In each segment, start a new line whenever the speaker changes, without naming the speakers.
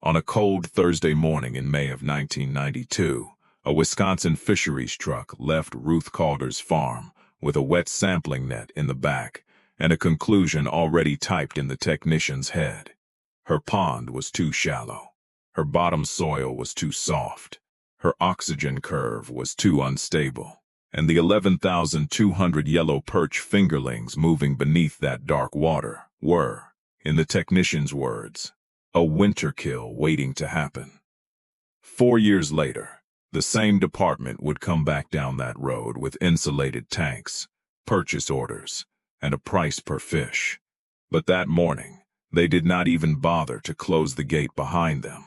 On a cold Thursday morning in May of 1992, a Wisconsin Fisheries truck left Ruth Calder's farm with a wet sampling net in the back and a conclusion already typed in the technician's head. Her pond was too shallow. Her bottom soil was too soft. Her oxygen curve was too unstable. And the 11,200 yellow perch fingerlings moving beneath that dark water were, in the technician's words, a winter kill waiting to happen. 4 years later, the same department would come back down that road with insulated tanks, purchase orders, and a price per fish. But that morning, they did not even bother to close the gate behind them.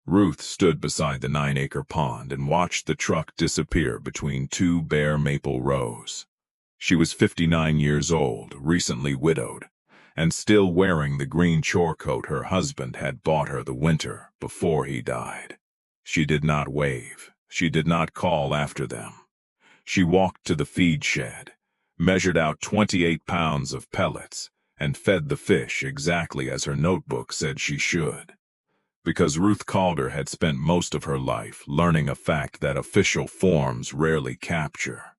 Ruth stood beside the 9-acre pond and watched the truck disappear between two bare maple rows. She was 59 years old, recently widowed, and still wearing the green chore coat her husband had bought her the winter before he died. She did not wave. She did not call after them. She walked to the feed shed, measured out 28 pounds of pellets, and fed the fish exactly as her notebook said she should. Because Ruth Calder had spent most of her life learning a fact that official forms rarely capture.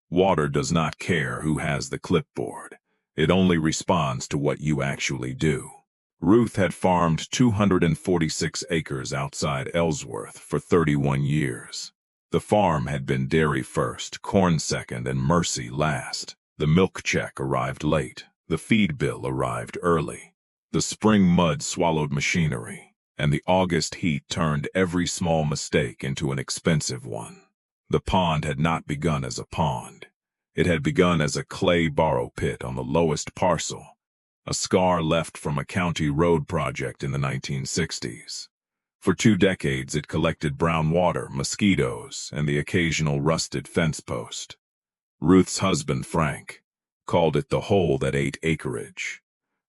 Water does not care who has the clipboard. It only responds to what you actually do. Ruth had farmed 246 acres outside Ellsworth for 31 years. The farm had been dairy first, corn second, and mercy last. The milk check arrived late. The feed bill arrived early. The spring mud swallowed machinery, and the August heat turned every small mistake into an expensive one. The pond had not begun as a pond. It had begun as a clay borrow pit on the lowest parcel, a scar left from a county road project in the 1960s. For 2 decades it collected brown water, mosquitoes, and the occasional rusted fence post. Ruth's husband, Frank, called it the hole that ate acreage.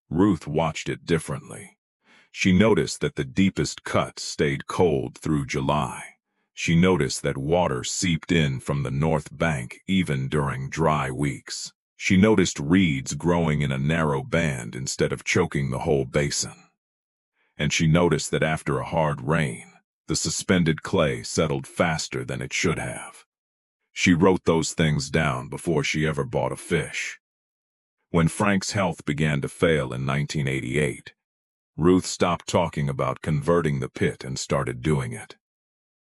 Ruth watched it differently. She noticed that the deepest cuts stayed cold through July. She noticed that water seeped in from the north bank even during dry weeks. She noticed reeds growing in a narrow band instead of choking the whole basin. And she noticed that after a hard rain, the suspended clay settled faster than it should have. She wrote those things down before she ever bought a fish. When Frank's health began to fail in 1988, Ruth stopped talking about converting the pit and started doing it.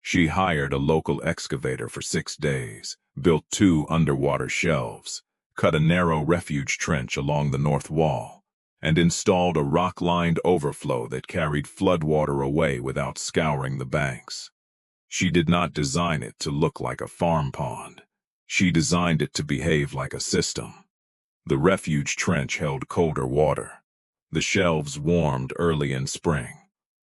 She hired a local excavator for 6 days, built 2 underwater shelves, cut a narrow refuge trench along the north wall, and installed a rock-lined overflow that carried floodwater away without scouring the banks. She did not design it to look like a farm pond. She designed it to behave like a system. The refuge trench held colder water. The shelves warmed early in spring.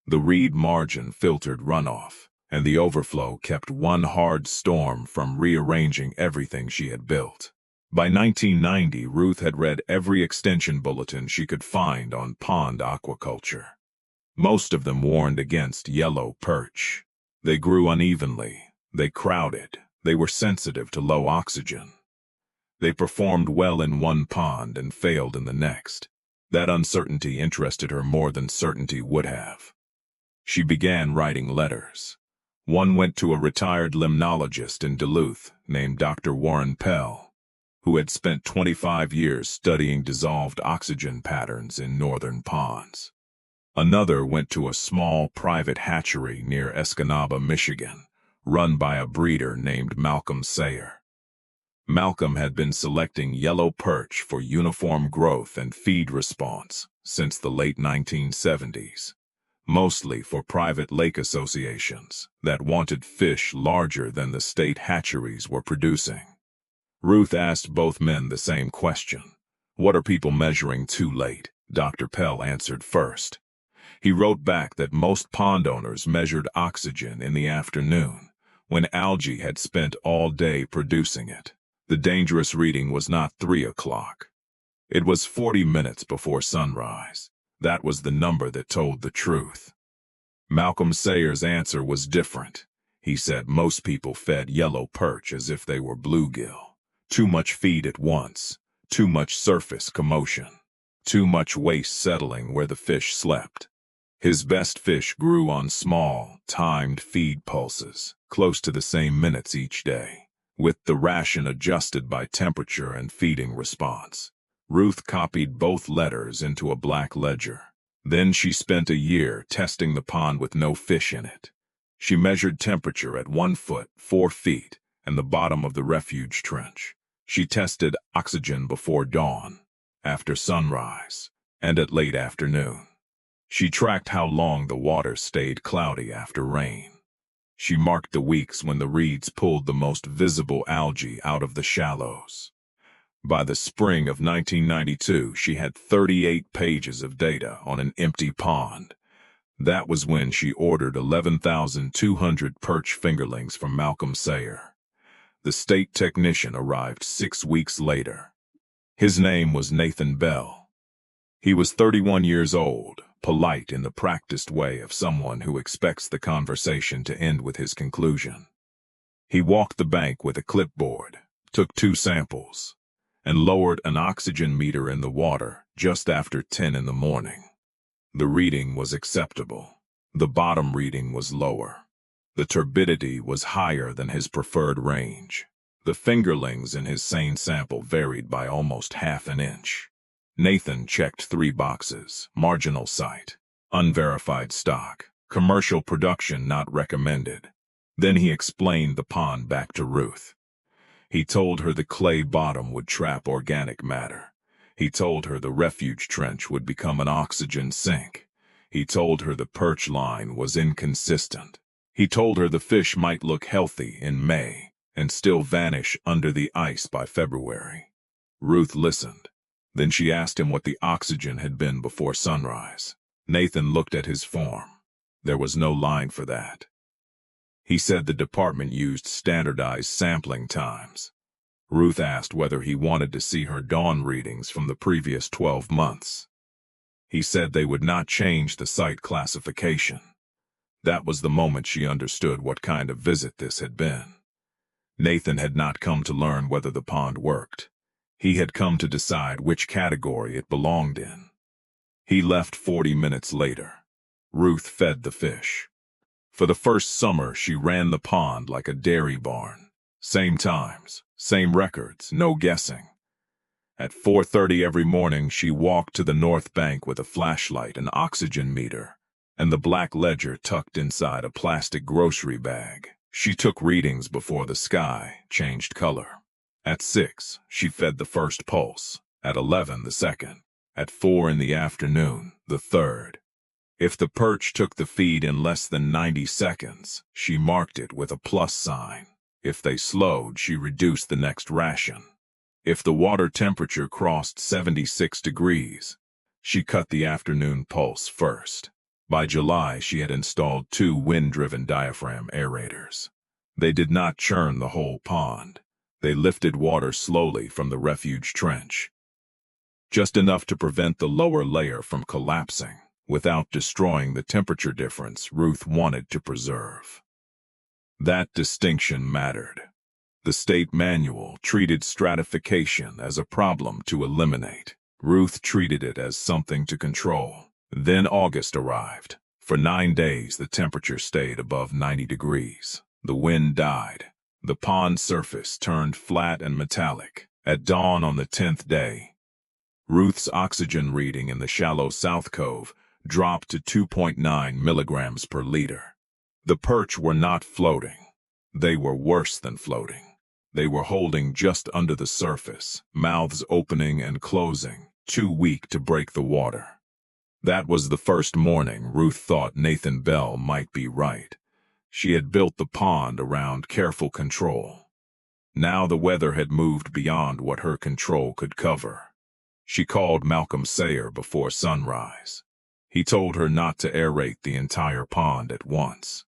The reed margin filtered runoff, and the overflow kept one hard storm from rearranging everything she had built. By 1990, Ruth had read every extension bulletin she could find on pond aquaculture. Most of them warned against yellow perch. They grew unevenly. They crowded. They were sensitive to low oxygen. They performed well in one pond and failed in the next. That uncertainty interested her more than certainty would have. She began writing letters. One went to a retired limnologist in Duluth named Dr. Warren Pell, who had spent 25 years studying dissolved oxygen patterns in northern ponds. Another went to a small private hatchery near Escanaba, Michigan, run by a breeder named Malcolm Sayer. Malcolm had been selecting yellow perch for uniform growth and feed response since the late 1970s, mostly for private lake associations that wanted fish larger than the state hatcheries were producing. Ruth asked both men the same question. What are people measuring too late? Dr. Pell answered first. He wrote back that most pond owners measured oxygen in the afternoon, when algae had spent all day producing it. The dangerous reading was not 3 o'clock. It was 40 minutes before sunrise. That was the number that told the truth. Malcolm Sayer's answer was different. He said most people fed yellow perch as if they were bluegill. Too much feed at once, too much surface commotion, too much waste settling where the fish slept. His best fish grew on small, timed feed pulses, close to the same minutes each day, with the ration adjusted by temperature and feeding response. Ruth copied both letters into a black ledger. Then she spent a year testing the pond with no fish in it. She measured temperature at 1 foot, 4 feet, and the bottom of the refuge trench. She tested oxygen before dawn, after sunrise, and at late afternoon. She tracked how long the water stayed cloudy after rain. She marked the weeks when the reeds pulled the most visible algae out of the shallows. By the spring of 1992, she had 38 pages of data on an empty pond. That was when she ordered 11,200 perch fingerlings from Malcolm Sayer. The state technician arrived 6 weeks later. His name was Nathan Bell. He was 31 years old, polite in the practiced way of someone who expects the conversation to end with his conclusion. He walked the bank with a clipboard, took 2 samples, and lowered an oxygen meter in the water just after 10 in the morning. The reading was acceptable. The bottom reading was lower. The turbidity was higher than his preferred range. The fingerlings in his sane sample varied by almost half an inch. Nathan checked 3 boxes: marginal site, unverified stock, commercial production not recommended. Then he explained the pond back to Ruth. He told her the clay bottom would trap organic matter. He told her the refuge trench would become an oxygen sink. He told her the perch line was inconsistent. He told her the fish might look healthy in May and still vanish under the ice by February. Ruth listened. Then she asked him what the oxygen had been before sunrise. Nathan looked at his form. There was no line for that. He said the department used standardized sampling times. Ruth asked whether he wanted to see her dawn readings from the previous 12 months. He said they would not change the site classification. That was the moment she understood what kind of visit this had been. Nathan had not come to learn whether the pond worked. He had come to decide which category it belonged in. He left 40 minutes later. Ruth fed the fish. For the first summer, she ran the pond like a dairy barn. Same times, same records, no guessing. At 4:30 every morning, she walked to the north bank with a flashlight, an oxygen meter, and the black ledger tucked inside a plastic grocery bag. She took readings before the sky changed color. At 6, she fed the first pulse. At 11, the second. At 4 in the afternoon, the third. If the perch took the feed in less than 90 seconds, she marked it with a plus sign. If they slowed, she reduced the next ration. If the water temperature crossed 76 degrees, she cut the afternoon pulse first. By July, she had installed 2 wind-driven diaphragm aerators. They did not churn the whole pond. They lifted water slowly from the refuge trench, just enough to prevent the lower layer from collapsing, without destroying the temperature difference Ruth wanted to preserve. That distinction mattered. The state manual treated stratification as a problem to eliminate. Ruth treated it as something to control. Then August arrived. For 9 days, the temperature stayed above 90 degrees. The wind died. The pond surface turned flat and metallic. At dawn on the 10th day, Ruth's oxygen reading in the shallow South Cove dropped to 2.9 milligrams per liter. The perch were not floating. They were worse than floating. They were holding just under the surface, mouths opening and closing, too weak to break the water. That was the first morning Ruth thought Nathan Bell might be right. She had built the pond around careful control. Now the weather had moved beyond what her control could cover. She called Malcolm Sayer before sunrise. He told her not to aerate the entire pond at once.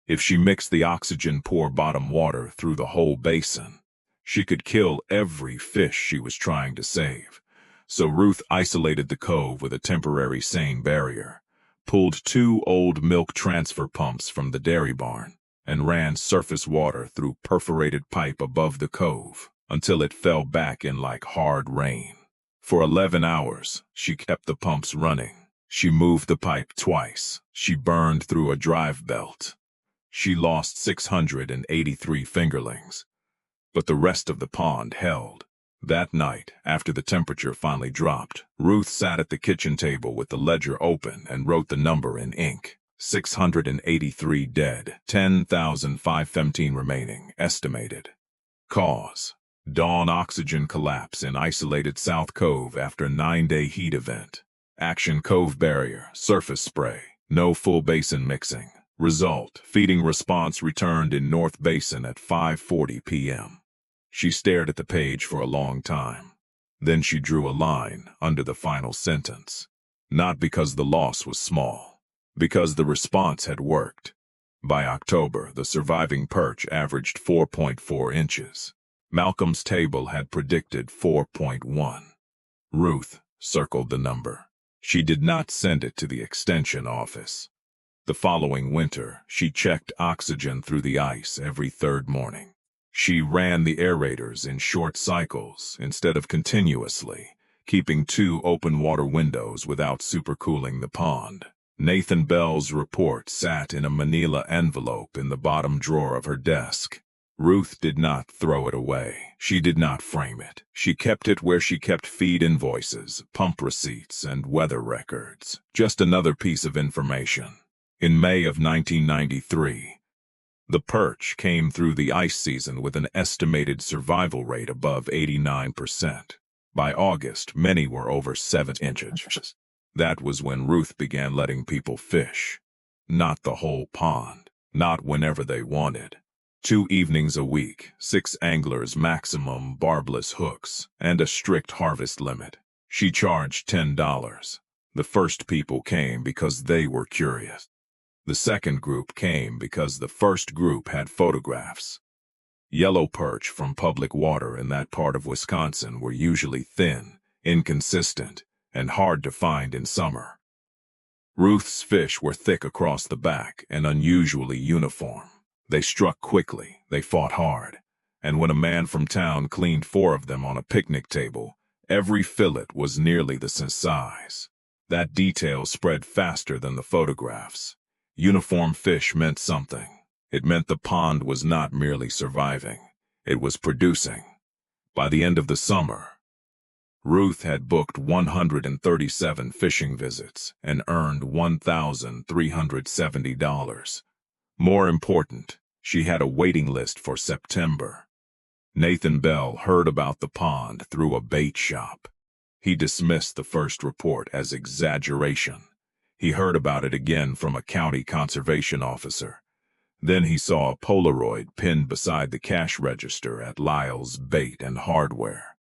If she mixed the oxygen-poor bottom water through the whole basin, she could kill every fish she was trying to save. So Ruth isolated the cove with a temporary sane barrier, pulled 2 old milk transfer pumps from the dairy barn, and ran surface water through perforated pipe above the cove until it fell back in like hard rain. For 11 hours, she kept the pumps running. She moved the pipe twice. She burned through a drive belt. She lost 683 fingerlings. But the rest of the pond held. That night, after the temperature finally dropped, Ruth sat at the kitchen table with the ledger open and wrote the number in ink. 683 dead, 10,515 remaining, estimated. Cause: dawn oxygen collapse in isolated South Cove after 9-day heat event. Action: Cove barrier, surface spray, no full basin mixing. Result: feeding response returned in North Basin at 5:40 p.m. She stared at the page for a long time. Then she drew a line under the final sentence. Not because the loss was small, because the response had worked. By October, the surviving perch averaged 4.4 inches. Malcolm's table had predicted 4.1. Ruth circled the number. She did not send it to the extension office. The following winter, she checked oxygen through the ice every third morning. She ran the aerators in short cycles instead of continuously, keeping 2 open water windows without supercooling the pond. Nathan Bell's report sat in a manila envelope in the bottom drawer of her desk. Ruth did not throw it away. She did not frame it. She kept it where she kept feed invoices, pump receipts, and weather records. Just another piece of information. In May of 1993, the perch came through the ice season with an estimated survival rate above 89%. By August, many were over 7 inches. That was when Ruth began letting people fish. Not the whole pond. Not whenever they wanted. 2 evenings a week, 6 anglers maximum barbless hooks, and a strict harvest limit. She charged $10. The first people came because they were curious. The second group came because the first group had photographs. Yellow perch from public water in that part of Wisconsin were usually thin, inconsistent, and hard to find in summer. Ruth's fish were thick across the back and unusually uniform. They struck quickly, they fought hard, and when a man from town cleaned 4 of them on a picnic table, every fillet was nearly the same size. That detail spread faster than the photographs. Uniform fish meant something. It meant the pond was not merely surviving, it was producing. By the end of the summer, Ruth had booked 137 fishing visits and earned $1,370. More important, she had a waiting list for September. Nathan Bell heard about the pond through a bait shop. He dismissed the first report as exaggeration. He heard about it again from a county conservation officer. Then he saw a Polaroid pinned beside the cash register at Lyle's Bait and Hardware.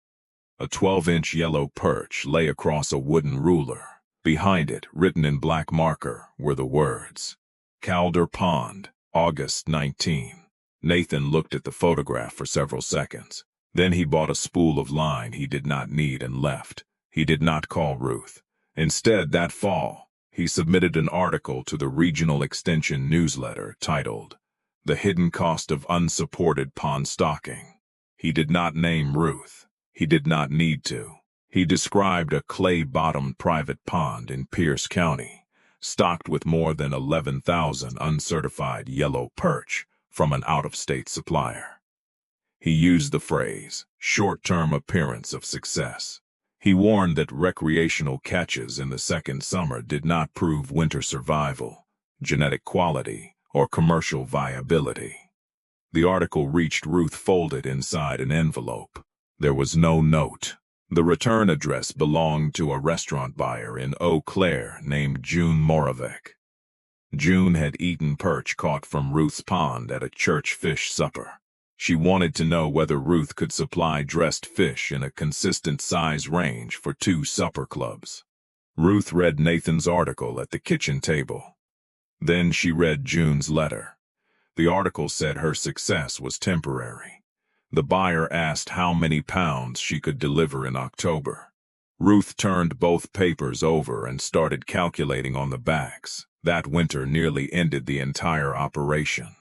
A 12-inch yellow perch lay across a wooden ruler. Behind it, written in black marker, were the words, Calder Pond, August 19. Nathan looked at the photograph for several seconds. Then he bought a spool of line he did not need and left. He did not call Ruth. Instead, that fall, he submitted an article to the Regional Extension newsletter titled, The Hidden Cost of Unsupported Pond Stocking. He did not name Ruth. He did not need to. He described a clay-bottomed private pond in Pierce County, stocked with more than 11,000 uncertified yellow perch from an out-of-state supplier. He used the phrase, short-term appearance of success. He warned that recreational catches in the second summer did not prove winter survival, genetic quality, or commercial viability. The article reached Ruth folded inside an envelope. There was no note. The return address belonged to a restaurant buyer in Eau Claire named June Moravec. June had eaten perch caught from Ruth's pond at a church fish supper. She wanted to know whether Ruth could supply dressed fish in a consistent size range for 2 supper clubs. Ruth read Nathan's article at the kitchen table. Then she read June's letter. The article said her success was temporary. The buyer asked how many pounds she could deliver in October. Ruth turned both papers over and started calculating on the backs. That winter nearly ended the entire operation.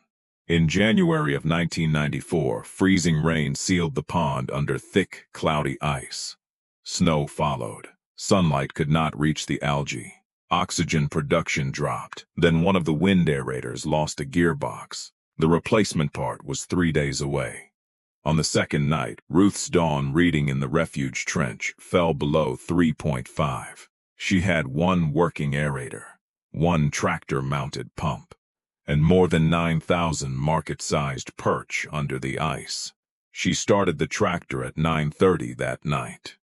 In January of 1994, freezing rain sealed the pond under thick, cloudy ice. Snow followed. Sunlight could not reach the algae. Oxygen production dropped. Then one of the wind aerators lost a gearbox. The replacement part was 3 days away. On the second night, Ruth's dawn reading in the refuge trench fell below 3.5. She had one working aerator, one tractor-mounted pump, and more than 9,000 market-sized perch under the ice. She started the tractor at 9:30 that night.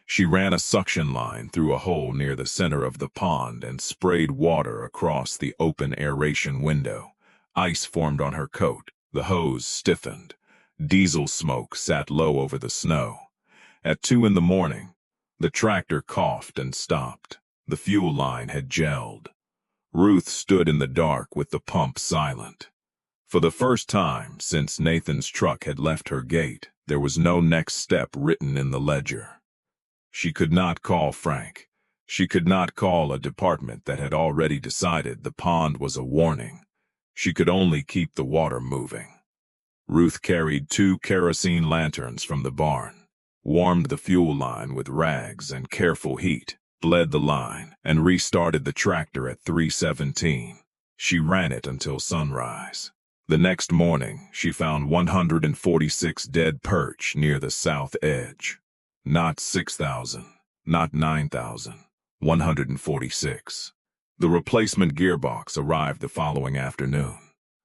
She ran a suction line through a hole near the center of the pond and sprayed water across the open aeration window. Ice formed on her coat. The hose stiffened. Diesel smoke sat low over the snow. At 2 in the morning, the tractor coughed and stopped. The fuel line had gelled. Ruth stood in the dark with the pump silent. For the first time since Nathan's truck had left her gate, there was no next step written in the ledger. She could not call Frank. She could not call a department that had already decided the pond was a warning. She could only keep the water moving. Ruth carried 2 kerosene lanterns from the barn, warmed the fuel line with rags and careful heat, bled the line, and restarted the tractor at 3:17. She ran it until sunrise. The next morning, she found 146 dead perch near the south edge. Not 6,000, not 9,000, 146. The replacement gearbox arrived the following afternoon.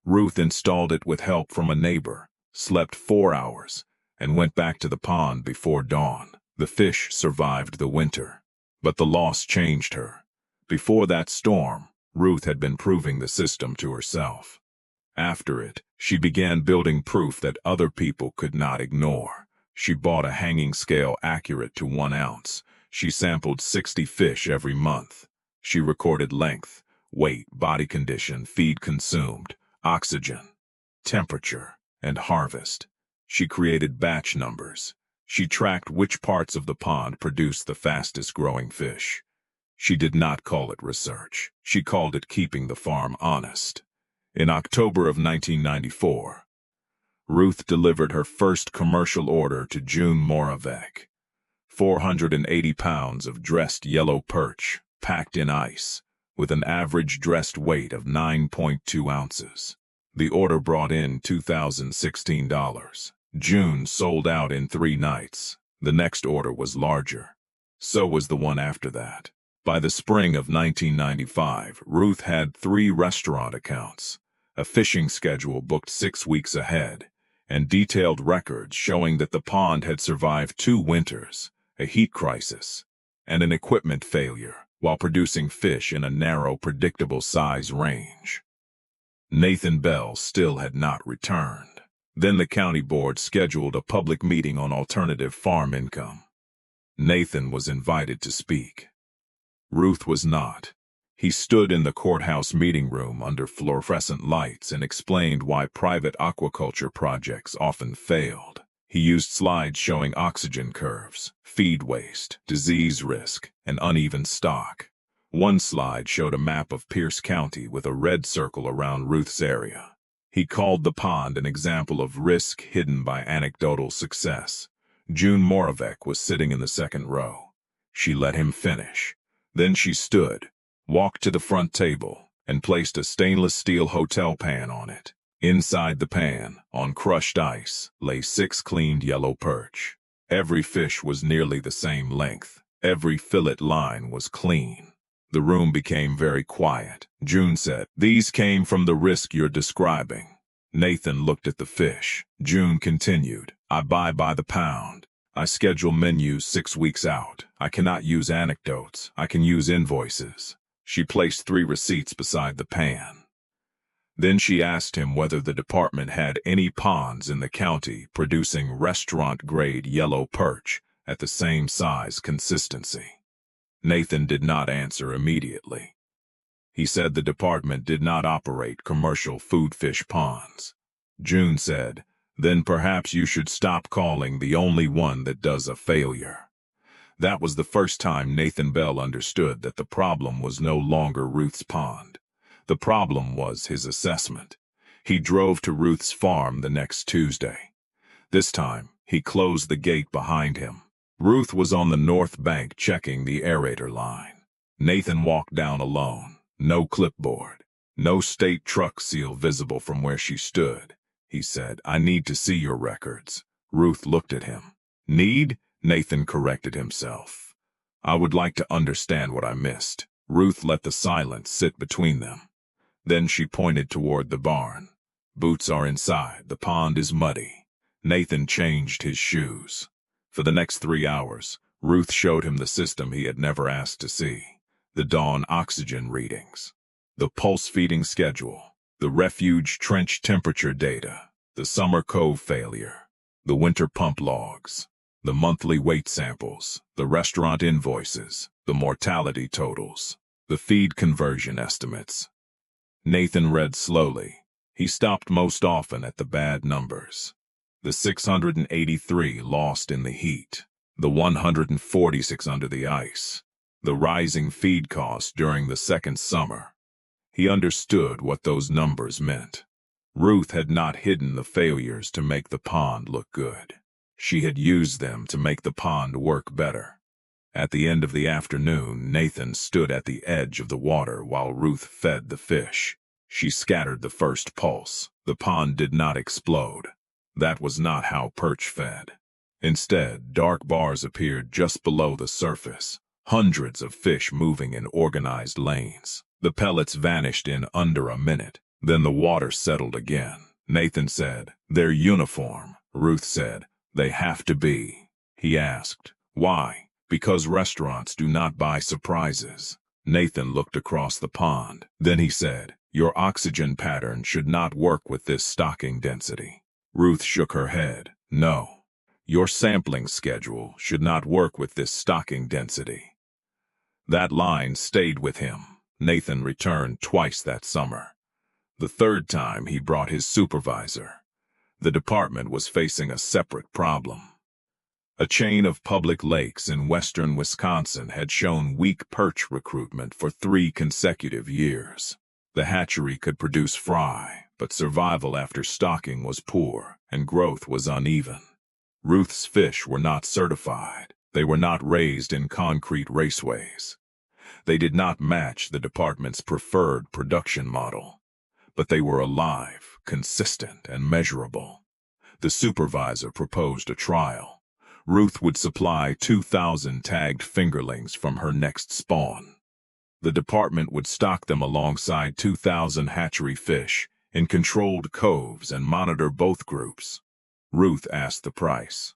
Ruth installed it with help from a neighbor, slept 4 hours, and went back to the pond before dawn. The fish survived the winter, but the loss changed her. Before that storm, Ruth had been proving the system to herself. After it, she began building proof that other people could not ignore. She bought a hanging scale accurate to 1 ounce. She sampled 60 fish every month. She recorded length, weight, body condition, feed consumed, oxygen, temperature, and harvest. She created batch numbers. She tracked which parts of the pond produced the fastest growing fish. She did not call it research. She called it keeping the farm honest. In October of 1994, Ruth delivered her first commercial order to June Moravec. 480 pounds of dressed yellow perch, packed in ice, with an average dressed weight of 9.2 ounces. The order brought in $2,016. June sold out in 3 nights. The next order was larger. So was the one after that. By the spring of 1995, Ruth had 3 restaurant accounts, a fishing schedule booked 6 weeks ahead, and detailed records showing that the pond had survived 2 winters, a heat crisis, and an equipment failure, while producing fish in a narrow, predictable size range. Nathan Bell still had not returned. Then the county board scheduled a public meeting on alternative farm income. Nathan was invited to speak. Ruth was not. He stood in the courthouse meeting room under fluorescent lights and explained why private aquaculture projects often failed. He used slides showing oxygen curves, feed waste, disease risk, and uneven stock. One slide showed a map of Pierce County with a red circle around Ruth's area. He called the pond an example of risk hidden by anecdotal success. June Moravec was sitting in the second row. She let him finish. Then she stood, walked to the front table, and placed a stainless steel hotel pan on it. Inside the pan, on crushed ice, lay 6 cleaned yellow perch. Every fish was nearly the same length. Every fillet line was clean. The room became very quiet. June said, "These came from the risk you're describing." Nathan looked at the fish. June continued, "I buy by the pound. I schedule menus 6 weeks out. I cannot use anecdotes. I can use invoices." She placed 3 receipts beside the pan. Then she asked him whether the department had any ponds in the county producing restaurant-grade yellow perch at the same size consistency. Nathan did not answer immediately. He said the department did not operate commercial food fish ponds. June said, "Then perhaps you should stop calling the only one that does a failure." That was the first time Nathan Bell understood that the problem was no longer Ruth's pond. The problem was his assessment. He drove to Ruth's farm the next Tuesday. This time, he closed the gate behind him. Ruth was on the north bank checking the aerator line. Nathan walked down alone. No clipboard. No state truck seal visible from where she stood. He said, "I need to see your records." Ruth looked at him. "Need?" Nathan corrected himself. "I would like to understand what I missed." Ruth let the silence sit between them. Then she pointed toward the barn. "Boots are inside. The pond is muddy." Nathan changed his shoes. For the next 3 hours, Ruth showed him the system he had never asked to see. The dawn oxygen readings, the pulse feeding schedule, the refuge trench temperature data, the summer cove failure, the winter pump logs, the monthly weight samples, the restaurant invoices, the mortality totals, the feed conversion estimates. Nathan read slowly. He stopped most often at the bad numbers. The 683 lost in the heat, the 146 under the ice, the rising feed costs during the second summer. He understood what those numbers meant. Ruth had not hidden the failures to make the pond look good. She had used them to make the pond work better. At the end of the afternoon, Nathan stood at the edge of the water while Ruth fed the fish. She scattered the first pulse. The pond did not explode. That was not how Perch fed. Instead, dark bars appeared just below the surface, hundreds of fish moving in organized lanes. The pellets vanished in under a minute. Then the water settled again. Nathan said, "They're uniform." Ruth said, "They have to be." He asked, "Why?" "Because restaurants do not buy surprises." Nathan looked across the pond. Then he said, "Your oxygen pattern should not work with this stocking density." Ruth shook her head. "No. Your sampling schedule should not work with this stocking density." That line stayed with him. Nathan returned twice that summer. The third time he brought his supervisor. The department was facing a separate problem. A chain of public lakes in western Wisconsin had shown weak perch recruitment for 3 consecutive years. The hatchery could produce fry, but survival after stocking was poor and growth was uneven. Ruth's fish were not certified. They were not raised in concrete raceways. They did not match the department's preferred production model. But they were alive, consistent, and measurable. The supervisor proposed a trial. Ruth would supply 2,000 tagged fingerlings from her next spawn. The department would stock them alongside 2,000 hatchery fish in controlled coves and monitor both groups. Ruth asked the price.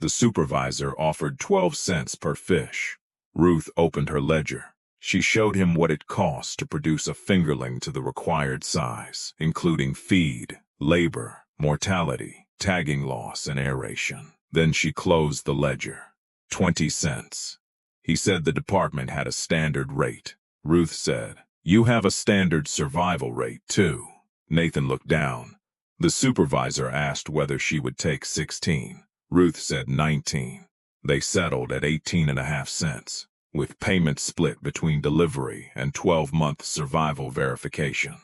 The supervisor offered 12 cents per fish. Ruth opened her ledger. She showed him what it cost to produce a fingerling to the required size, including feed, labor, mortality, tagging loss, and aeration. Then she closed the ledger. 20 cents. He said the department had a standard rate. Ruth said, "You have a standard survival rate, too." Nathan looked down. The supervisor asked whether she would take 16. Ruth said 19. They settled at 18.5 cents, with payments split between delivery and 12-month survival verification.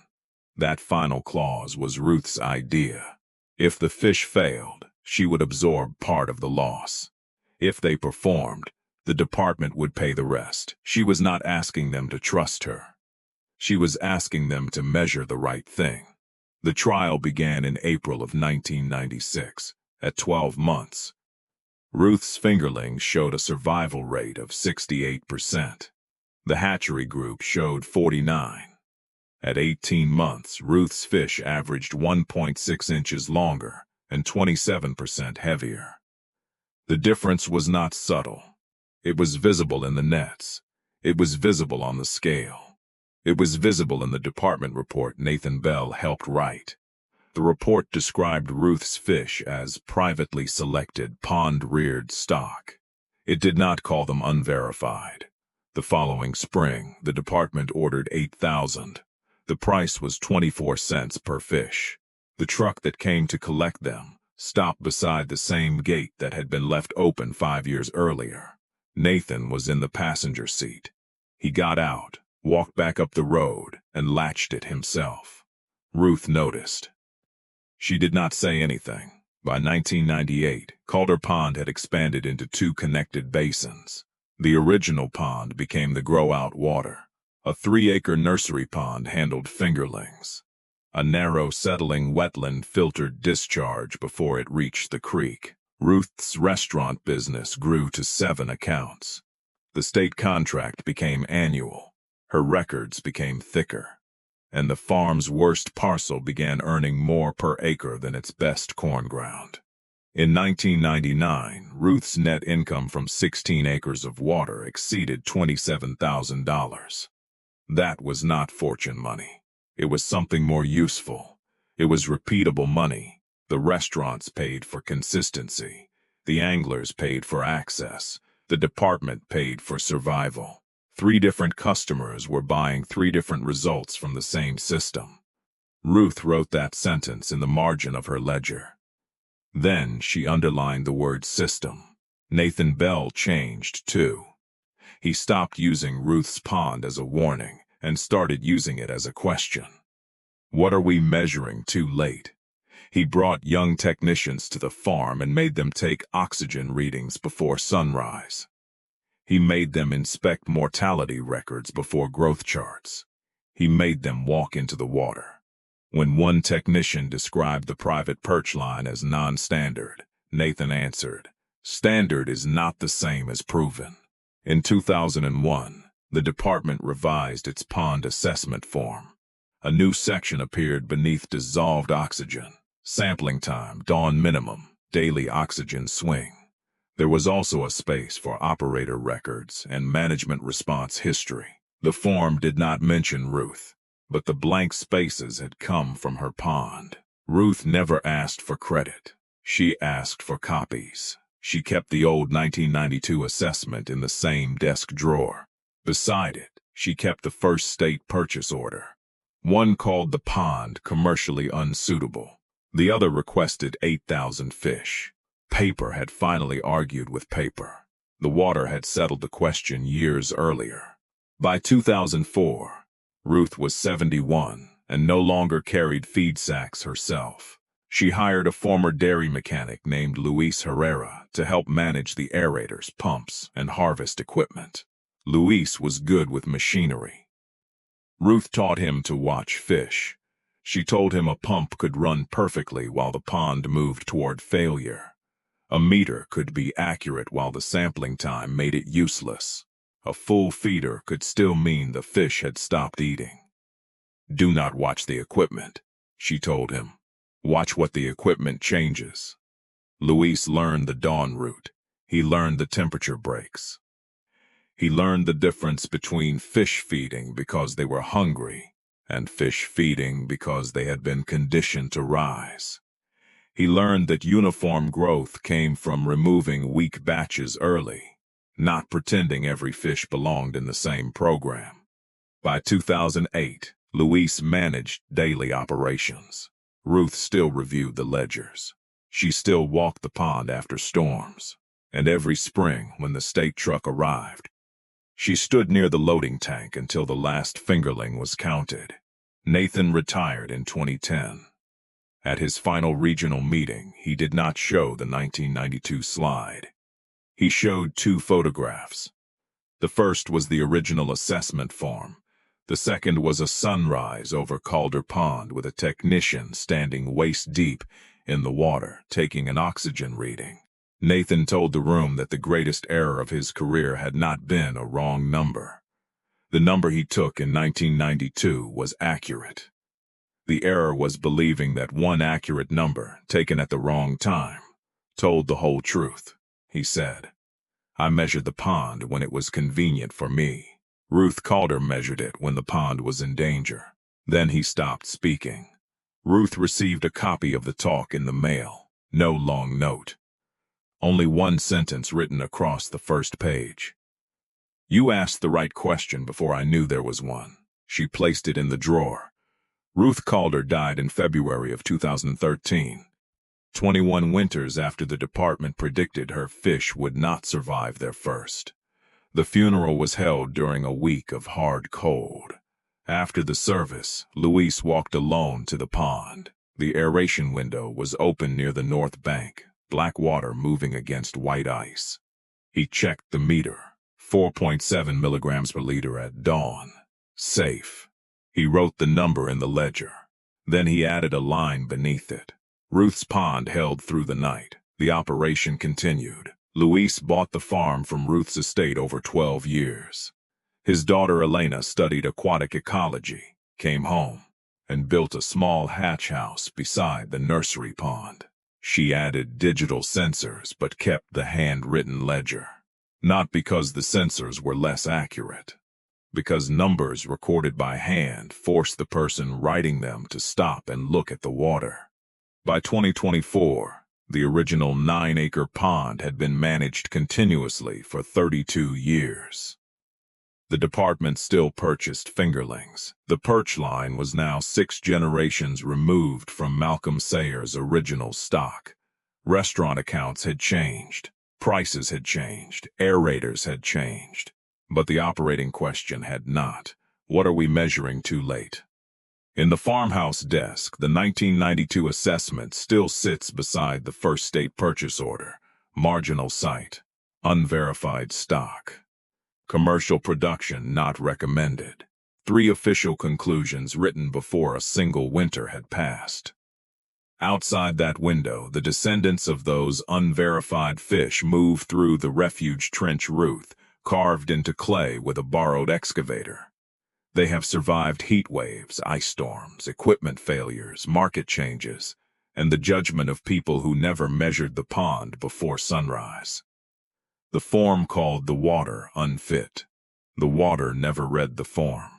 That final clause was Ruth's idea. If the fish failed, she would absorb part of the loss. If they performed, the department would pay the rest. She was not asking them to trust her. She was asking them to measure the right thing. The trial began in April of 1996. At 12 months, Ruth's fingerlings showed a survival rate of 68%. The hatchery group showed 49. At 18 months, Ruth's fish averaged 1.6 inches longer and 27% heavier. The difference was not subtle. It was visible in the nets. It was visible on the scale. It was visible in the department report Nathan Bell helped write. The report described Ruth's fish as privately selected pond-reared stock. It did not call them unverified. The following spring, the department ordered 8,000. The price was 24 cents per fish. The truck that came to collect them stopped beside the same gate that had been left open 5 years earlier. Nathan was in the passenger seat. He got out, walked back up the road, and latched it himself. Ruth noticed. She did not say anything. By 1998, Calder Pond had expanded into 2 connected basins. The original pond became the grow-out water. A 3-acre nursery pond handled fingerlings. A narrow settling wetland filtered discharge before it reached the creek. Ruth's restaurant business grew to 7 accounts. The state contract became annual. Her records became thicker. And the farm's worst parcel began earning more per acre than its best corn ground. In 1999, Ruth's net income from 16 acres of water exceeded $27,000. That was not fortune money. It was something more useful. It was repeatable money. The restaurants paid for consistency. The anglers paid for access. The department paid for survival. 3 different customers were buying 3 different results from the same system. Ruth wrote that sentence in the margin of her ledger. Then she underlined the word system. Nathan Bell changed too. He stopped using Ruth's pond as a warning and started using it as a question. What are we measuring too late? He brought young technicians to the farm and made them take oxygen readings before sunrise. He made them inspect mortality records before growth charts. He made them walk into the water. When one technician described the private perch line as non-standard, Nathan answered, "Standard is not the same as proven." In 2001, the department revised its pond assessment form. A new section appeared beneath dissolved oxygen, sampling time, dawn minimum, daily oxygen swing. There was also a space for operator records and management response history. The form did not mention Ruth, but the blank spaces had come from her pond. Ruth never asked for credit. She asked for copies. She kept the old 1992 assessment in the same desk drawer. Beside it, she kept the first state purchase order. One called the pond commercially unsuitable. The other requested 8,000 fish. Paper had finally argued with paper. The water had settled the question years earlier. By 2004, Ruth was 71 and no longer carried feed sacks herself. She hired a former dairy mechanic named Luis Herrera to help manage the aerators, pumps, and harvest equipment. Luis was good with machinery. Ruth taught him to watch fish. She told him a pump could run perfectly while the pond moved toward failure. A meter could be accurate while the sampling time made it useless. A full feeder could still mean the fish had stopped eating. "Do not watch the equipment," she told him. "Watch what the equipment changes." Luis learned the dawn route. He learned the temperature breaks. He learned the difference between fish feeding because they were hungry and fish feeding because they had been conditioned to rise. He learned that uniform growth came from removing weak batches early, not pretending every fish belonged in the same program. By 2008, Luis managed daily operations. Ruth still reviewed the ledgers. She still walked the pond after storms. And every spring, when the state truck arrived, she stood near the loading tank until the last fingerling was counted. Nathan retired in 2010. At his final regional meeting, he did not show the 1992 slide. He showed 2 photographs. The first was the original assessment form. The second was a sunrise over Calder Pond with a technician standing waist-deep in the water, taking an oxygen reading. Nathan told the room that the greatest error of his career had not been a wrong number. The number he took in 1992 was accurate. The error was believing that one accurate number, taken at the wrong time, told the whole truth. He said, "I measured the pond when it was convenient for me." Ruth Calder measured it when the pond was in danger. Then he stopped speaking. Ruth received a copy of the talk in the mail. No long note. Only one sentence written across the first page. "You asked the right question before I knew there was one." She placed it in the drawer. Ruth Calder died in February of 2013, 21 winters after the department predicted her fish would not survive their first. The funeral was held during a week of hard cold. After the service, Luis walked alone to the pond. The aeration window was open near the north bank, black water moving against white ice. He checked the meter. 4.7 milligrams per liter at dawn. Safe. He wrote the number in the ledger. Then he added a line beneath it. Ruth's pond held through the night. The operation continued. Luis bought the farm from Ruth's estate over 12 years. His daughter Elena studied aquatic ecology, came home, and built a small hatch house beside the nursery pond. She added digital sensors but kept the handwritten ledger. Not because the sensors were less accurate, because numbers recorded by hand forced the person writing them to stop and look at the water. By 2024, the original 9-acre pond had been managed continuously for 32 years. The department still purchased fingerlings. The Perch line was now 6 generations removed from Malcolm Sayer's original stock. Restaurant accounts had changed, prices had changed, aerators had changed. But the operating question had not. What are we measuring too late? In the farmhouse desk, the 1992 assessment still sits beside the first state purchase order. Marginal site, unverified stock. Commercial production not recommended. 3 official conclusions written before a single winter had passed. Outside that window, the descendants of those unverified fish move through the refuge trench Ruth, carved into clay with a borrowed excavator. They have survived heat waves, ice storms, equipment failures, market changes, and the judgment of people who never measured the pond before sunrise. The form called the water unfit. The water never read the form.